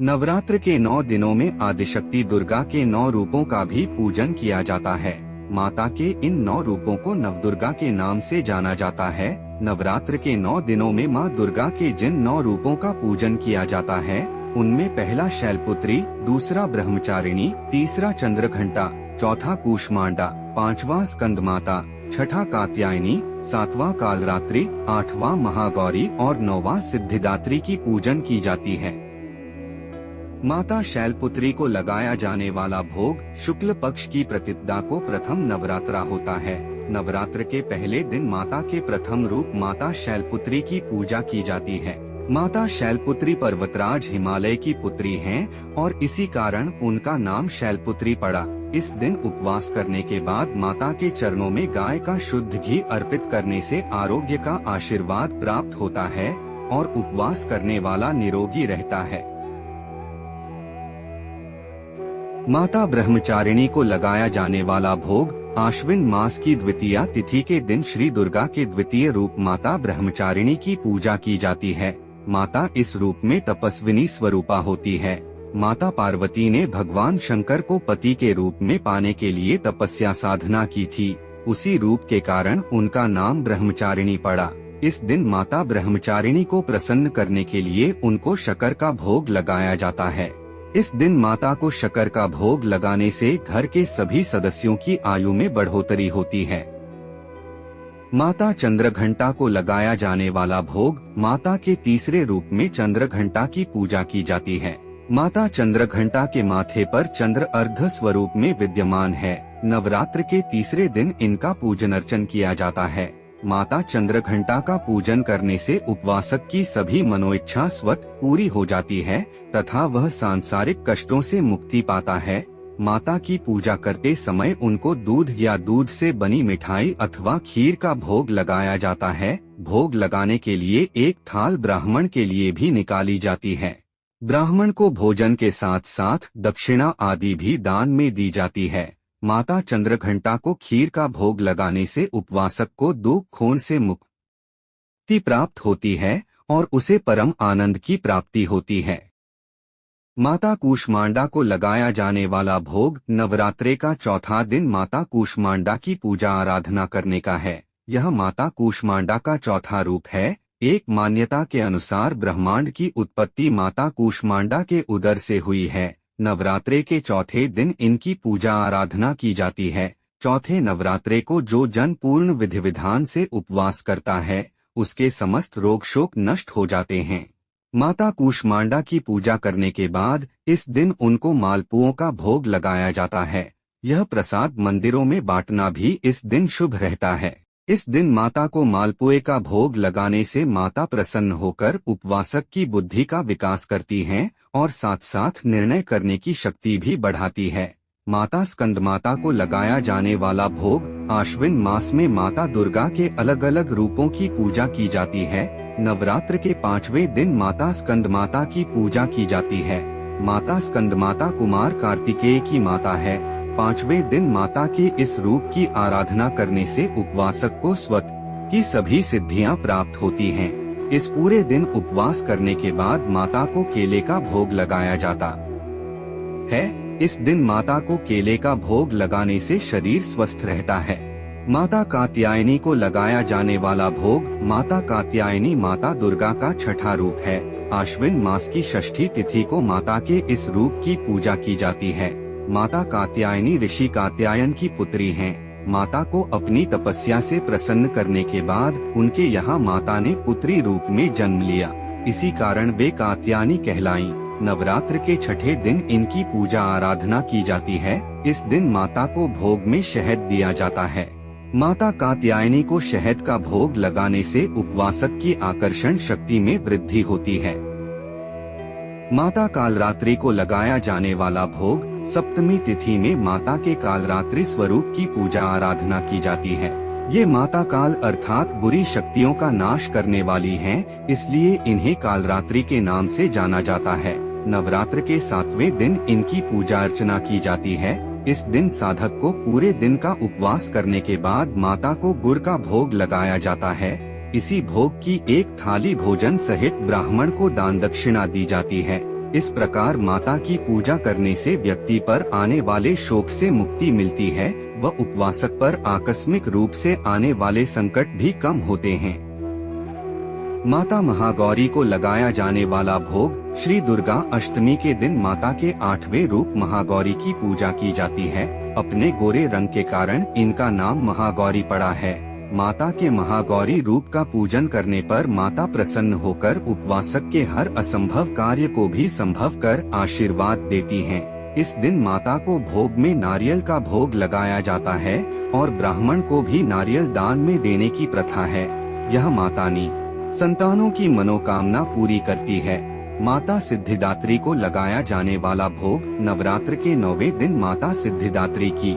नवरात्र के 9 दिनों में आदिशक्ति दुर्गा के 9 रूपों का भी पूजन किया जाता है। माता के इन 9 रूपों को नवदुर्गा के नाम से जाना जाता है। नवरात्र के 9 दिनों में माँ दुर्गा के जिन 9 रूपों का पूजन किया जाता है, उनमें पहला शैलपुत्री, दूसरा ब्रह्मचारिणी, तीसरा चंद्रघंटा, चौथा कूष्मांडा, पांचवा स्कंदमाता, छठा कात्यायनी, सातवां कालरात्रि, आठवां महागौरी और नौवां सिद्धिदात्री की पूजन की जाती है। माता शैलपुत्री को लगाया जाने वाला भोग शुक्ल पक्ष की प्रतिपदा को प्रथम नवरात्रा होता है। नवरात्र के पहले दिन माता के प्रथम रूप माता शैलपुत्री की पूजा की जाती है। माता शैलपुत्री पर्वतराज हिमालय की पुत्री हैं और इसी कारण उनका नाम शैलपुत्री पड़ा। इस दिन उपवास करने के बाद माता के चरणों में गाय का शुद्ध घी अर्पित करने से आरोग्य का आशीर्वाद प्राप्त होता है और उपवास करने वाला निरोगी रहता है। माता ब्रह्मचारिणी को लगाया जाने वाला भोग आश्विन मास की द्वितीया तिथि के दिन श्री दुर्गा के द्वितीय रूप माता ब्रह्मचारिणी की पूजा की जाती है। माता इस रूप में तपस्विनी स्वरूपा होती है। माता पार्वती ने भगवान शंकर को पति के रूप में पाने के लिए तपस्या साधना की थी। उसी रूप के कारण उनका नाम ब्रह्मचारिणी पड़ा। इस दिन माता ब्रह्मचारिणी को प्रसन्न करने के लिए उनको शक्कर का भोग लगाया जाता है। इस दिन माता को शक्कर का भोग लगाने से घर के सभी सदस्यों की आयु में बढ़ोतरी होती है। माता चंद्रघंटा को लगाया जाने वाला भोग माता के तीसरे रूप में चंद्रघंटा की पूजा की जाती है। माता चंद्रघंटा के माथे पर चंद्र अर्ध स्वरूप में विद्यमान है। नवरात्र के तीसरे दिन इनका पूजन अर्चन किया जाता है। माता चंद्रघंटा का पूजन करने से उपवासक की सभी मनोइच्छा स्वतः पूरी हो जाती है तथा वह सांसारिक कष्टों से मुक्ति पाता है। माता की पूजा करते समय उनको दूध या दूध से बनी मिठाई अथवा खीर का भोग लगाया जाता है। भोग लगाने के लिए एक थाल ब्राह्मण के लिए भी निकाली जाती है। ब्राह्मण को भोजन के साथ साथ दक्षिणा आदि भी दान में दी जाती है। माता चंद्रघंटा को खीर का भोग लगाने से उपवासक को दुख खून से मुक्ति प्राप्त होती है और उसे परम आनंद की प्राप्ति होती है। माता कूष्मांडा को लगाया जाने वाला भोग नवरात्रे का चौथा दिन माता कूष्मांडा की पूजा आराधना करने का है। यह माता कूष्मांडा का चौथा रूप है। एक मान्यता के अनुसार ब्रह्मांड की उत्पत्ति माता कूष्मांडा के उदर से हुई है। नवरात्रे के चौथे दिन इनकी पूजा आराधना की जाती है। चौथे नवरात्रे को जो जन पूर्ण विधि विधान से उपवास करता है, उसके समस्त रोग शोक नष्ट हो जाते हैं। माता कूष्मांडा की पूजा करने के बाद इस दिन उनको मालपुओं का भोग लगाया जाता है। यह प्रसाद मंदिरों में बांटना भी इस दिन शुभ रहता है। इस दिन माता को मालपुए का भोग लगाने से माता प्रसन्न होकर उपवासक की बुद्धि का विकास करती हैं और साथ साथ निर्णय करने की शक्ति भी बढ़ाती है। माता स्कंदमाता को लगाया जाने वाला भोग आश्विन मास में माता दुर्गा के अलग अलग रूपों की पूजा की जाती है। नवरात्र के 5वें दिन माता स्कंदमाता की पूजा की जाती है। माता स्कंदमाता कुमार कार्तिकेय की माता है। 5वें दिन माता के इस रूप की आराधना करने से उपवासक को स्वतः की सभी सिद्धियां प्राप्त होती हैं। इस पूरे दिन उपवास करने के बाद माता को केले का भोग लगाया जाता है। इस दिन माता को केले का भोग लगाने से शरीर स्वस्थ रहता है। माता कात्यायनी को लगाया जाने वाला भोग माता कात्यायनी माता दुर्गा का छठा रूप है। आश्विन मास की षष्ठी तिथि को माता के इस रूप की पूजा की जाती है। माता कात्यायनी ऋषि कात्यायन की पुत्री हैं। माता को अपनी तपस्या से प्रसन्न करने के बाद उनके यहाँ माता ने पुत्री रूप में जन्म लिया। इसी कारण वे कात्यायनी कहलाईं। नवरात्र के छठे दिन इनकी पूजा आराधना की जाती है। इस दिन माता को भोग में शहद दिया जाता है। माता कात्यायनी को शहद का भोग लगाने से उपवासक की आकर्षण शक्ति में वृद्धि होती है। माता कालरात्रि को लगाया जाने वाला भोग सप्तमी तिथि में माता के कालरात्रि स्वरूप की पूजा आराधना की जाती है। ये माता काल अर्थात बुरी शक्तियों का नाश करने वाली हैं, इसलिए इन्हें कालरात्रि के नाम से जाना जाता है। नवरात्र के 7वें दिन इनकी पूजा अर्चना की जाती है। इस दिन साधक को पूरे दिन का उपवास करने के बाद माता को गुड़ का भोग लगाया जाता है। इसी भोग की एक थाली भोजन सहित ब्राह्मण को दान दक्षिणा दी जाती है। इस प्रकार माता की पूजा करने से व्यक्ति पर आने वाले शोक से मुक्ति मिलती है व उपवासक पर आकस्मिक रूप से आने वाले संकट भी कम होते हैं। माता महागौरी को लगाया जाने वाला भोग। श्री दुर्गा अष्टमी के दिन माता के 8वें रूप महागौरी की पूजा की जाती है। अपने गोरे रंग के कारण इनका नाम महागौरी पड़ा है। माता के महागौरी रूप का पूजन करने पर माता प्रसन्न होकर उपवासक के हर असंभव कार्य को भी संभव कर आशीर्वाद देती हैं। इस दिन माता को भोग में नारियल का भोग लगाया जाता है और ब्राह्मण को भी नारियल दान में देने की प्रथा है। यह मातानी संतानों की मनोकामना पूरी करती है। माता सिद्धिदात्री को लगाया जाने वाला भोग। नवरात्र के 9वें दिन माता सिद्धिदात्री की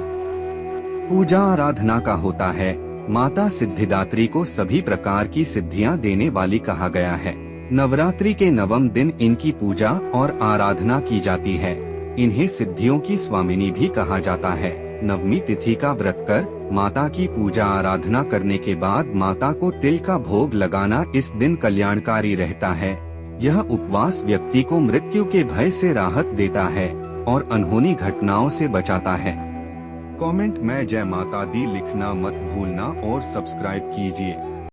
पूजा आराधना का होता है। माता सिद्धिदात्री को सभी प्रकार की सिद्धियां देने वाली कहा गया है। नवरात्रि के 9वें दिन इनकी पूजा और आराधना की जाती है। इन्हें सिद्धियों की स्वामिनी भी कहा जाता है। 9वीं तिथि का व्रत कर माता की पूजा आराधना करने के बाद माता को तिल का भोग लगाना इस दिन कल्याणकारी रहता है। यह उपवास व्यक्ति को मृत्यु के भय से राहत देता है और अनहोनी घटनाओं से बचाता है। कमेंट में जय माता दी लिखना मत भूलना और सब्सक्राइब कीजिए।